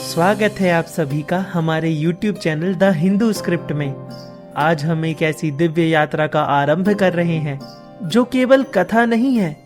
स्वागत है आप सभी का हमारे YouTube channel the Hindu script में। आज हम एक ऐसी दिव्य यात्रा का आरंभ कर रहे हैं जो केवल कथा नहीं है,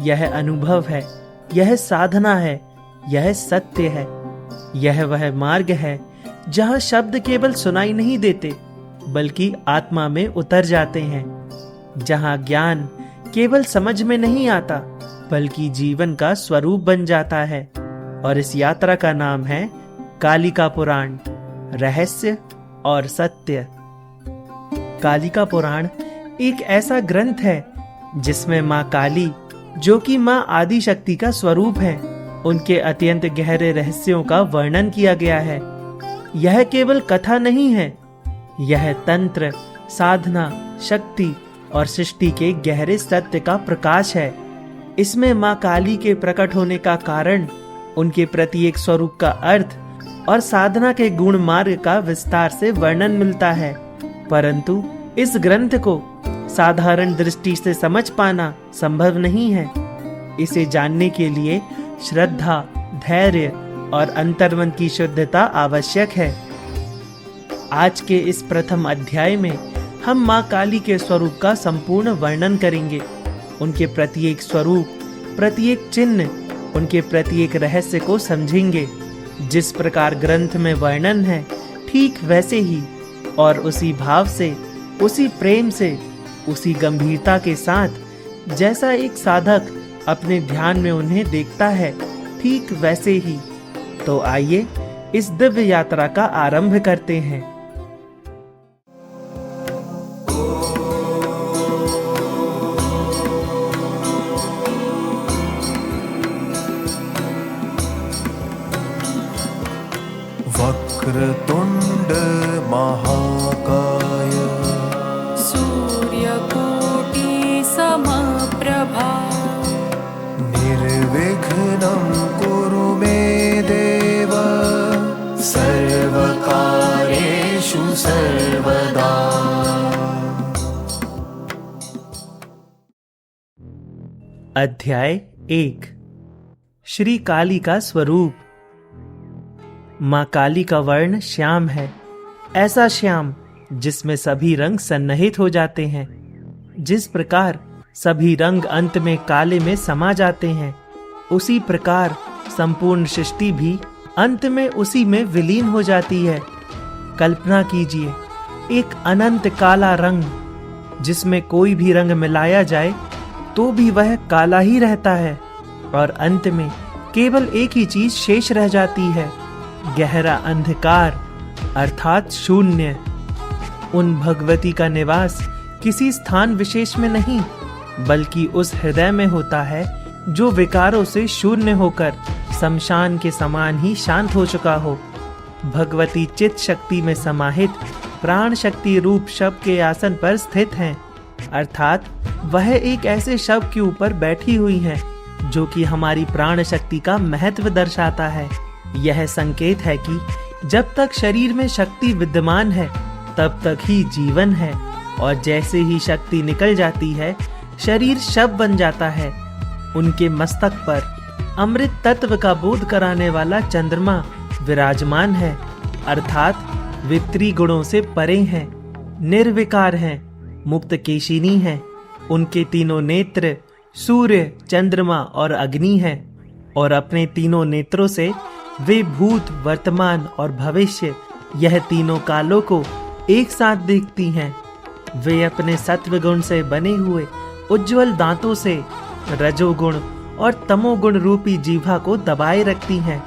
यह अनुभव है, यह साधना है, यह सत्य है। यह वह मार्ग है जहां शब्द केवल सुनाई नहीं देते बल्कि आत्मा में उतर जाते हैं, जहां ज्ञान केवल समझ में नहीं आता बल्कि जीवन का स्वरूप बन जाता है। और इस यात्रा का नाम है कालिका पुराण, रहस्य और सत्य। कालिका पुराण एक ऐसा ग्रंथ है जिसमें माँ काली, जो कि माँ आदि शक्ति का स्वरूप है, उनके अत्यंत गहरे रहस्यों का वर्णन किया गया है। यह केवल कथा नहीं है, यह तंत्र, साधना, शक्ति और सृष्टि के गहरे सत्य का प्रकाश है। इसमें माँ काली के प्रकट होने का कारण, उनके प्रत्येक स्वरूप का अर्थ और साधना के गुण मार्ग का विस्तार से वर्णन मिलता है। परंतु इस ग्रंथ को साधारण दृष्टि से समझ पाना संभव नहीं है। इसे जानने के लिए श्रद्धा, धैर्य और अंतर्मन की शुद्धता आवश्यक है। आज के इस प्रथम अध्याय में हम माँ काली के स्वरूप का संपूर्ण वर्णन करेंगे। उनके प्रत्येक स्वरूप, प्रत्येक चिन्ह, उनके प्रत्येक रहस्य को समझेंगे। जिस प्रकार ग्रंथ में वर्णन है, ठीक वैसे ही और उसी भाव से, उसी प्रेम से, उसी गंभीरता के साथ जैसा एक साधक अपने ध्यान में उन्हें देखता है, ठीक वैसे ही। तो आइए इस दिव्य यात्रा का आरंभ करते हैं। वक्रतुंड महाकाय सूर्यकोटि समप्रभा निर्विघ्नं कुरु मे देव सर्वकार्येषु सर्वदा। अध्याय 1। श्री काली का स्वरूप। माँ काली का वर्ण श्याम है, ऐसा श्याम जिसमें सभी रंग सन्निहित हो जाते हैं। जिस प्रकार सभी रंग अंत में काले में समा जाते हैं, उसी प्रकार संपूर्ण सृष्टि भी अंत में उसी में विलीन हो जाती है। कल्पना कीजिए एक अनंत काला रंग, जिसमें कोई भी रंग मिलाया जाए तो भी वह काला ही रहता है और अंत में केवल एक ही चीज शेष रह जाती है, गहरा अंधकार अर्थात शून्य। उन भगवती का निवास किसी स्थान विशेष में नहीं बल्कि उस हृदय में होता है जो विकारों से शून्य होकर शमशान के समान ही शांत हो चुका हो। भगवती चित शक्ति में समाहित प्राण शक्ति रूप शव के आसन पर स्थित हैं, अर्थात वह एक ऐसे शव के ऊपर बैठी हुई हैं जो कि हमारी प्राण शक्ति का महत्व दर्शाता है। यह संकेत है कि जब तक शरीर में शक्ति विद्यमान है तब तक ही जीवन है, और जैसे ही शक्ति निकल जाती है शरीर शव बन जाता है। उनके मस्तक पर अमृत तत्व का बोध कराने वाला चंद्रमा विराजमान है, अर्थात वे त्रिगुणों से परे हैं, निर्विकार हैं, मुक्त केशिनी हैं। उनके तीनों नेत्र सूर्य, चंद्रमा और अग्नि हैं, और अपने तीनों नेत्रों से वे भूत, वर्तमान और भविष्य, यह तीनों कालों को एक साथ देखती हैं। वे अपने सत्व गुण से बने हुए उज्जवल दांतों से रजोगुण और तमोगुण रूपी जीवा को दबाए रखती हैं।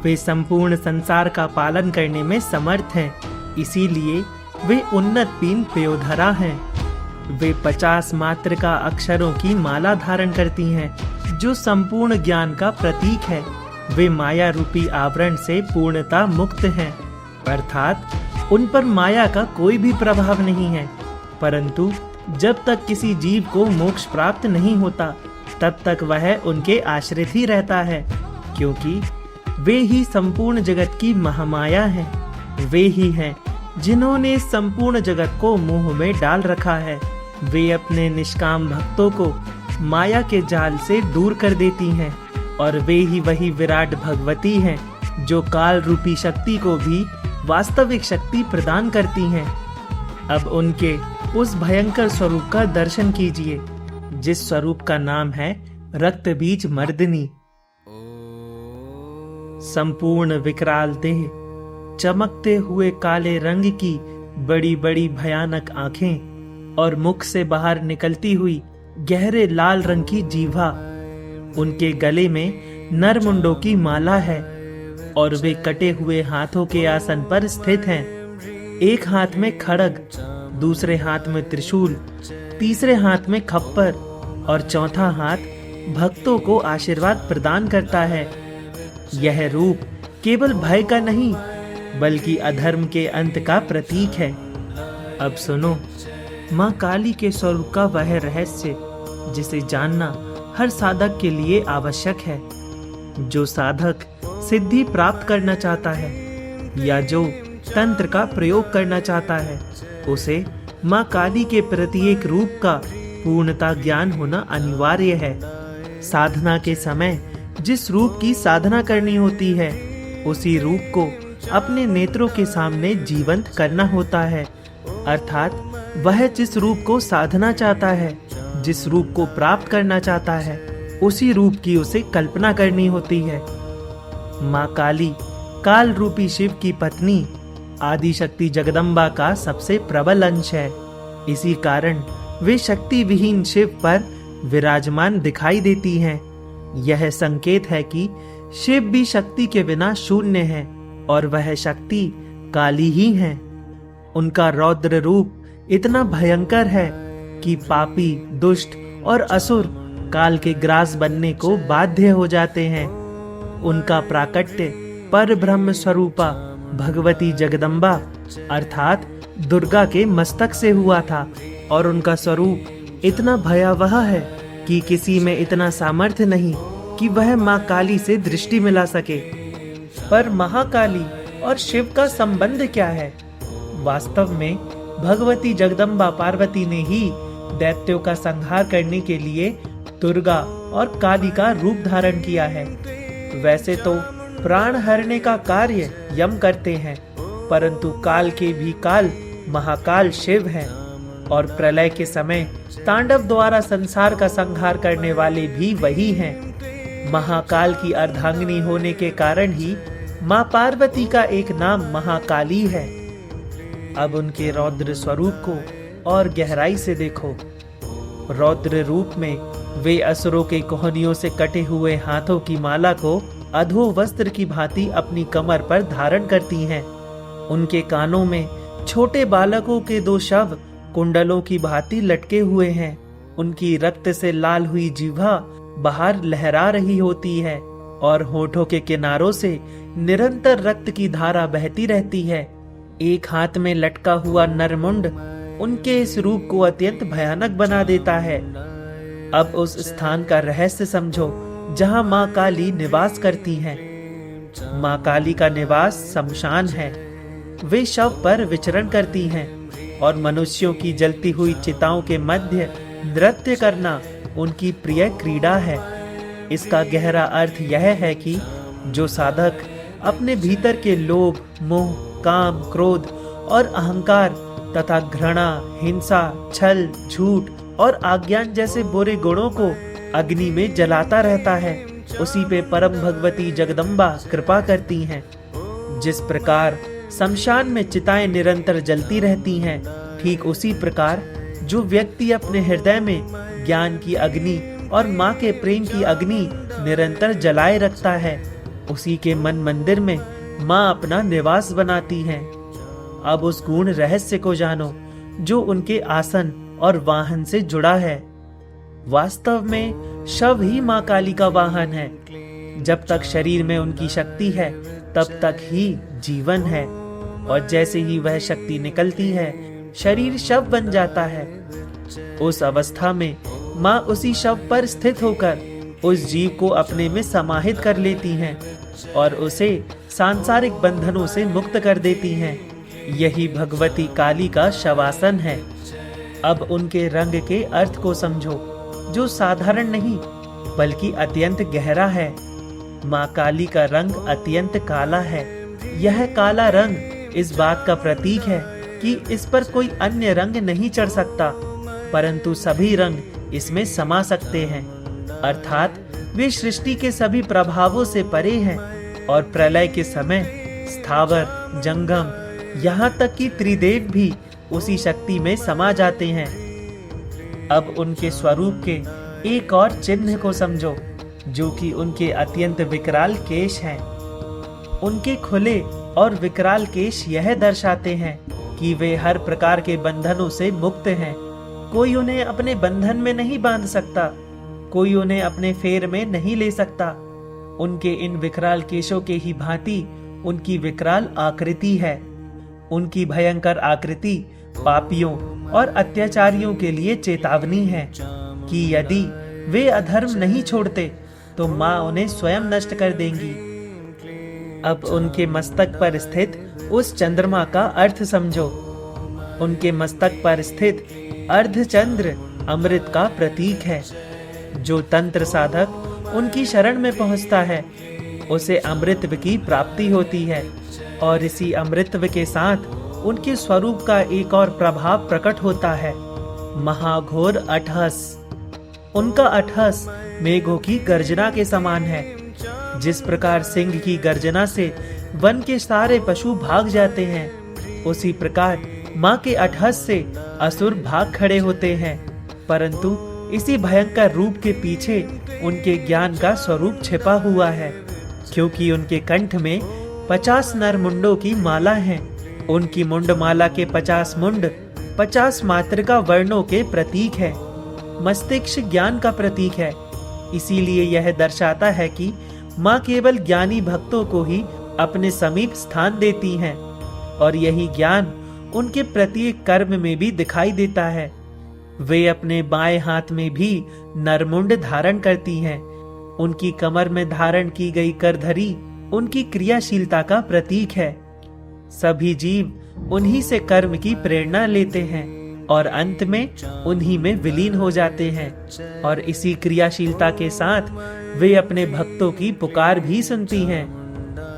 वे संपूर्ण संसार का पालन करने में समर्थ हैं, इसीलिए वे उन्नत पीन पेयोधरा हैं। वे 50 मातृका अक्षरों की माला धारण करती हैं, जो संपूर्ण ज्ञान का प्रतीक है। वे माया रूपी आवरण से पूर्णता मुक्त हैं, अर्थात उन पर माया का कोई भी प्रभाव नहीं है। परंतु जब तक किसी जीव को मोक्ष प्राप्त नहीं होता तब तक वह उनके आश्रित ही रहता है, क्योंकि वे ही संपूर्ण जगत की महामाया हैं। वे ही हैं जिन्होंने संपूर्ण जगत को मोह में डाल रखा है। वे अपने निष्काम भक्तों को माया के जाल से दूर कर देती हैं, और वे ही वही विराट भगवती हैं जो काल रूपी शक्ति को भी वास्तविक शक्ति प्रदान करती हैं। अब उनके उस भयंकर स्वरूप का दर्शन कीजिए, जिस स्वरूप का नाम है रक्त बीज मर्दिनी। संपूर्ण विकराल देह, चमकते हुए काले रंग की बड़ी बड़ी भयानक आंखें और मुख से बाहर निकलती हुई गहरे लाल रंग की जीभा। उनके गले में नरमुंडों की माला है और वे कटे हुए हाथों के आसन पर स्थित हैं। एक हाथ में खड्ग, दूसरे हाथ में त्रिशूल, तीसरे हाथ में खप्पर और चौथा हाथ भक्तों को आशीर्वाद प्रदान करता है। यह रूप केवल भय का नहीं, बल्कि अधर्म के अंत का प्रतीक है। अब सुनो मां काली के स्वरूप का वह रहस्य जिसे जानना हर साधक के लिए आवश्यक है। जो साधक सिद्धि प्राप्त करना चाहता है या जो तंत्र का प्रयोग करना चाहता है, उसे मां काली के प्रत्येक रूप का पूर्णता ज्ञान होना अनिवार्य है। साधना के समय जिस रूप की साधना करनी होती है, उसी रूप को अपने नेत्रों के सामने जीवंत करना होता है। अर्थात वह जिस रूप को साधना चाहता है, जिस रूप को प्राप्त करना चाहता है, उसी रूप की उसे कल्पना करनी होती है। मां काली काल रूपी शिव की पत्नी आदि शक्ति जगदम्बा का सबसे प्रबल अंश है। इसी कारण वे शक्ति विहीन शिव पर विराजमान दिखाई देती हैं। यह संकेत है कि शिव भी शक्ति के बिना शून्य है और वह शक्ति काली ही है। उनका रौद्र रूप इतना भयंकर है कि पापी, दुष्ट और असुर काल के ग्रास बनने को बाध्य हो जाते हैं। उनका प्राकट्य पर ब्रह्म स्वरूपा भगवती जगदम्बा अर्थात दुर्गा के मस्तक से हुआ था और उनका स्वरूप इतना भयावह है कि किसी में इतना सामर्थ्य नहीं कि वह मां काली से दृष्टि मिला सके। पर महाकाली और शिव का संबंध क्या है? वास्तव में भगवती जगदम्बा पार्वती ने ही दैत्यों का संहार करने के लिए दुर्गा और काली का रूप धारण किया है। वैसे तो प्राण हरने का कार्य यम करते हैं, परंतु काल के भी काल महाकाल शिव हैं और प्रलय के समय तांडव द्वारा संसार का संहार करने वाले भी वही हैं। महाकाल की अर्धांगिनी होने के कारण ही मां पार्वती का एक नाम महाकाली है। अब उनके रौद्र स्वरूप को और गहराई से देखो। रौद्र रूप में वे असुरों के कोहनियों से कटे हुए हाथों की माला को अधो वस्त्र की भांति अपनी कमर पर धारण करती हैं। उनके कानों में छोटे बालकों के 2 शव कुंडलों की भांति लटके हुए हैं। उनकी रक्त से लाल हुई जीभा बाहर लहरा रही होती है और होठों के किनारों से निरंतर रक्त की धारा बहती रहती है। एक हाथ में लटका हुआ नरमुंड उनके इस रूप को अत्यंत भयानक बना देता है। अब उस स्थान का रहस्य समझो जहां मां काली निवास करती हैं। मां काली का निवास शमशान है। वे शव पर विचरण करती हैं और मनुष्यों की जलती हुई चिताओं के मध्य नृत्य करना उनकी प्रिय क्रीड़ा है। इसका गहरा अर्थ यह है कि जो साधक अपने भीतर के लोभ, मोह, काम, क्रोध और अहंकार तथा घृणा, हिंसा, छल, झूठ और अज्ञान जैसे बुरे गुणों को अग्नि में जलाता रहता है, उसी पे परम भगवती जगदम्बा कृपा करती हैं। जिस प्रकार शमशान में चिताएं निरंतर जलती रहती हैं, ठीक उसी प्रकार जो व्यक्ति अपने हृदय में ज्ञान की अग्नि और माँ के प्रेम की अग्नि निरंतर जलाए रखता है, उसी के मन मंदिर में माँ अपना निवास बनाती हैं। अब उस गूढ़ रहस्य को जानो जो उनके आसन और वाहन से जुड़ा है। वास्तव में शव ही माँ काली का वाहन है। जब तक शरीर में उनकी शक्ति है तब तक ही जीवन है, और जैसे ही वह शक्ति निकलती है शरीर शव बन जाता है। उस अवस्था में माँ उसी शव पर स्थित होकर उस जीव को अपने में समाहित कर लेती हैं और उसे सांसारिक बंधनों से मुक्त कर देती हैं। यही भगवती काली का शवासन है। अब उनके रंग के अर्थ को समझो, जो साधारण नहीं बल्कि अत्यंत गहरा है। माँ काली का रंग अत्यंत काला है। यह काला रंग इस बात का प्रतीक है कि इस पर कोई अन्य रंग नहीं चढ़ सकता, परंतु सभी रंग इसमें समा सकते हैं। अर्थात वे सृष्टि के सभी प्रभावों से परे हैं और प्रलय के समय स्थावर, जंगम, यहाँ तक कि त्रिदेव भी उसी शक्ति में समा जाते हैं। अब उनके स्वरूप के एक और चिन्ह को समझो, जो कि उनके अत्यंत विकराल केश हैं। उनके खुले और विकराल केश यह दर्शाते हैं कि वे हर प्रकार के बंधनों से मुक्त हैं। कोई उन्हें अपने बंधन में नहीं बांध सकता, कोई उन्हें अपने फेर में नहीं ले सकता। उनके इन विकराल केशों के ही भांति उनकी विकराल आकृति है। उनकी भयंकर आकृति पापियों और अत्याचारियों के लिए चेतावनी है कि यदि वे अधर्म नहीं छोड़ते तो माँ उन्हें स्वयं नष्ट कर देंगी। अब उनके मस्तक पर स्थित उस चंद्रमा का अर्थ समझो। उनके मस्तक पर स्थित अर्धचंद्र अमृत का प्रतीक है। जो तंत्र साधक उनकी शरण में पहुंचता है उसे अमृतत्व की प्राप्ति होती है, और इसी अमृतत्व के साथ उनके स्वरूप का एक और प्रभाव प्रकट होता है, महाघोर अटहस। उनका अटहस मेघों की गर्जना के समान है। जिस प्रकार सिंह की गर्जना से वन के सारे पशु भाग जाते हैं, उसी प्रकार माँ के अटहस से असुर भाग खड़े होते हैं। परंतु इसी भयंकर रूप के पीछे उनके ज्ञान का स्वरूप छिपा हुआ है, क्योंकि उनके कंठ में 50 नर मुंडों की माला है। उनकी मुंड माला के 50 मुंड 50 मातृका वर्णों के प्रतीक है। मस्तिष्क ज्ञान का प्रतीक है। इसीलिए यह दर्शाता है कि माँ केवल ज्ञानी भक्तों को ही अपने समीप स्थान देती हैं, और यही ज्ञान उनके प्रत्येक कर्म में भी दिखाई देता है। वे अपने बाएं हाथ में भी नरमुंड धारण करती हैं। उनकी कमर में धारण की गई करधरी उनकी क्रियाशीलता का प्रतीक है। सभी जीव उन्हीं से कर्म की प्रेरणा लेते हैं और अंत में उन्हीं में विलीन हो जाते हैं, और इसी क्रियाशीलता के साथ वे अपने भक्तों की पुकार भी सुनती हैं।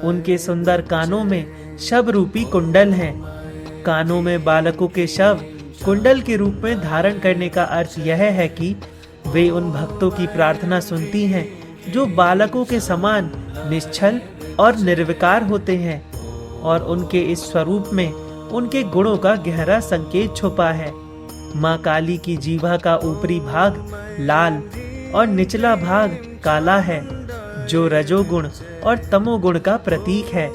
उनके सुंदर कानों में शव रूपी कुंडल हैं। कानों में बालकों के शव कुंडल के रूप में धारण करने का अर्थ यह है कि वे उन भक्तों की प्रार्थना सुनती हैं जो बालकों के समान निश्चल और निर्विकार होते हैं, और उनके इस स्वरूप में उनके गुणों का गहरा संकेत छुपा है। माँ काली की जीवा का ऊपरी भाग लाल और निचला भाग काला है, जो रजोगुण और तमोगुण का प्रतीक है,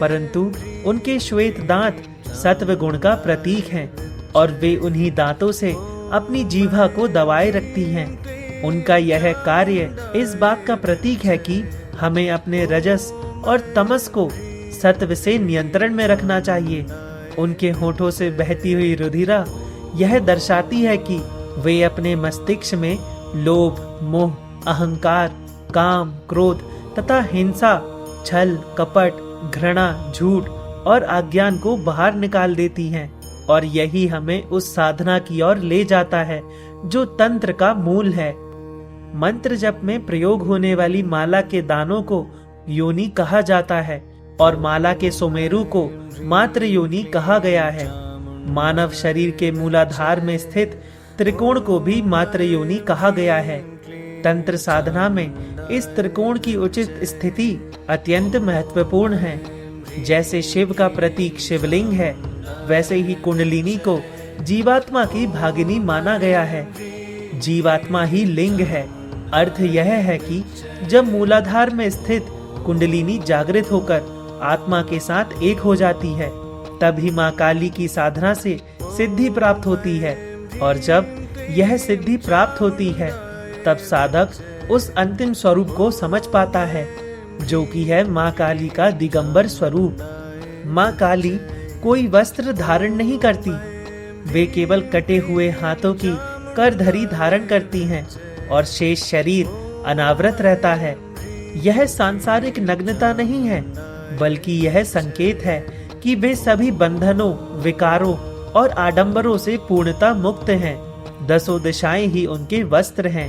परंतु उनके श्वेत दांत सत्व गुण का प्रतीक हैं, और वे उन्हीं दांतों से अपनी जीवा को दबाए रखती हैं। उनका यह कार्य इस बात का प्रतीक है कि हमें अपने रजस और तमस को सत्व से नियंत्रण में रखना चाहिए। उनके होठों से बहती हुई रुधिरा यह दर्शाती है कि वे अपने मस्तिष्क में लोभ, मोह, अहंकार, काम, क्रोध तथा हिंसा, छल, कपट, घृणा, झूठ और अज्ञान को बाहर निकाल देती हैं, और यही हमें उस साधना की ओर ले जाता है जो तंत्र का मूल है। मंत्र जप में प्रयोग होने वाली माला के दानों को योनि कहा जाता है, और माला के सुमेरु को मात्र योनि कहा गया है। मानव शरीर के मूलाधार में स्थित त्रिकोण को भी मात्र योनि कहा गया है। तंत्र साधना में इस त्रिकोण की उचित स्थिति अत्यंत महत्वपूर्ण है। जैसे शिव का प्रतीक शिवलिंग है, वैसे ही कुंडलिनी को जीवात्मा की भागिनी माना गया है। जीवात्मा ही लिंग है। अर्थ यह है कि जब मूलाधार में स्थित कुंडलिनी जागृत होकर आत्मा के साथ एक हो जाती है, तभी माँ काली की साधना से सिद्धि प्राप्त होती है, और जब यह सिद्धि प्राप्त होती है तब साधक उस अंतिम स्वरूप को समझ पाता है, जो कि है माँ काली का दिगंबर स्वरूप। माँ काली कोई वस्त्र धारण नहीं करती, वे केवल कटे हुए हाथों की करधरी धारण करती हैं, और शेष शरीर अनावृत रहता है। यह सांसारिक नग्नता नहीं है, बल्कि यह संकेत है कि वे सभी बंधनों, विकारों और आडंबरों से पूर्णता मुक्त हैं। 10 दिशाएं ही उनके वस्त्र हैं।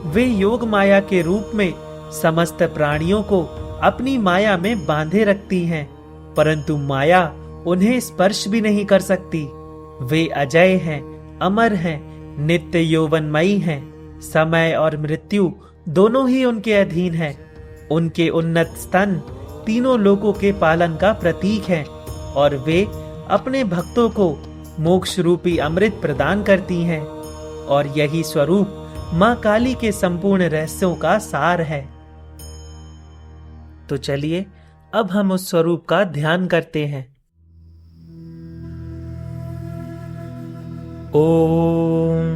वे योग माया के रूप में समस्त प्राणियों को अपनी माया में बांधे रखती हैं, परंतु माया उन्हें स्पर्श भी नहीं कर सकती। वे अजय हैं, अमर हैं, नित्य यौवनमयी हैं। समय और मृत्यु दोनों ही उनके अधीन हैं। उनके उन्नत स्तन तीनों लोकों के पालन का प्रतीक हैं और वे अपने भक्तों को मोक्ष रूपी अमृत प्रदान करती हैं। और यही स्वरूप मां काली के संपूर्ण रहस्यों का सार है। तो चलिए अब हम उस स्वरूप का ध्यान करते हैं। ओम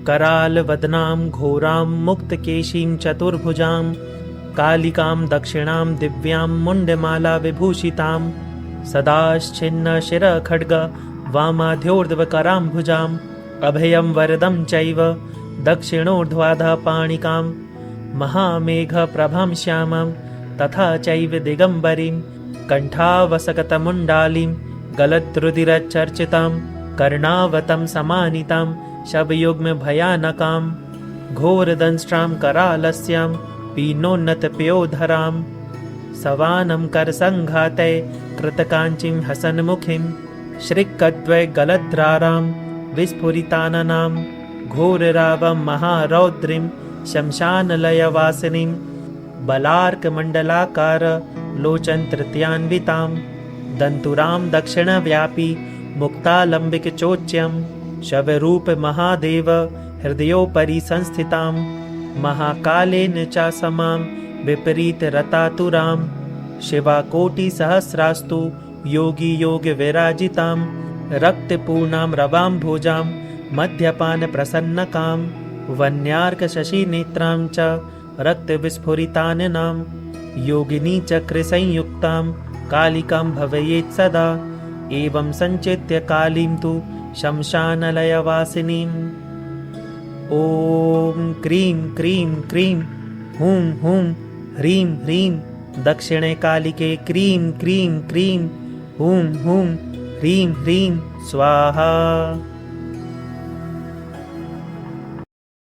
कराल वदनाम घोराम मुक्त केशीम चतुर्भुजाम कालिकाम दक्षिणाम दिव्याम मुंडमाला विभूषिताम सदाश्चिन्न शिर खड्ग वामाध्योर्ध्व कराम भुजाम अभयम वरदम चैव दक्षिणोर्ध्वाधा पाणिकाम महामेघ प्रभां श्यामं तथा चैव दिगंबरीं कंठावसकतमुंडालीं गलद्रुधिरचर्चितां कर्णावतं समानितां शबयुग्म भयानकां घोरदंष्ट्रां करालस्यां पीनोन्नतपयोधरां सवानं करसंघाते कृतकाञ्चीं हसन्मुखीं श्रीकद्वै गलद्रारां विस्फुरिताननां घोररावं महारौद्रीं शमशानलयवासिनीं बलार्कमण्डलाकार लोचनतृतीयान्वितां दन्तुरां दक्षिणव्यापी मुक्तालम्बिकचोच्यं शवरूप महादेव हृदयोपरि संस्थितां महाकालेन च समां विपरीतरतातुरां शिवाकोटिसहस्रास्तु योगी योग विराजितां रक्तपूर्णां रवां भोजां मध्यपान प्रसन्नकां वन्यार्क शशि नेत्रां च रक्त विस्फुरिताननां योगिनी चक्र संयुक्तां कालिकां भवेत् सदा एवं संचित्य कालीं तु शमशानलयवासिनीं ओम क्रीं क्रीं क्रीं हूं हूं ह्रीं ह्रीं दक्षिणे कालिके क्रीं क्रीं क्रीं हूं हूं ह्रीं ह्रीं स्वाहा।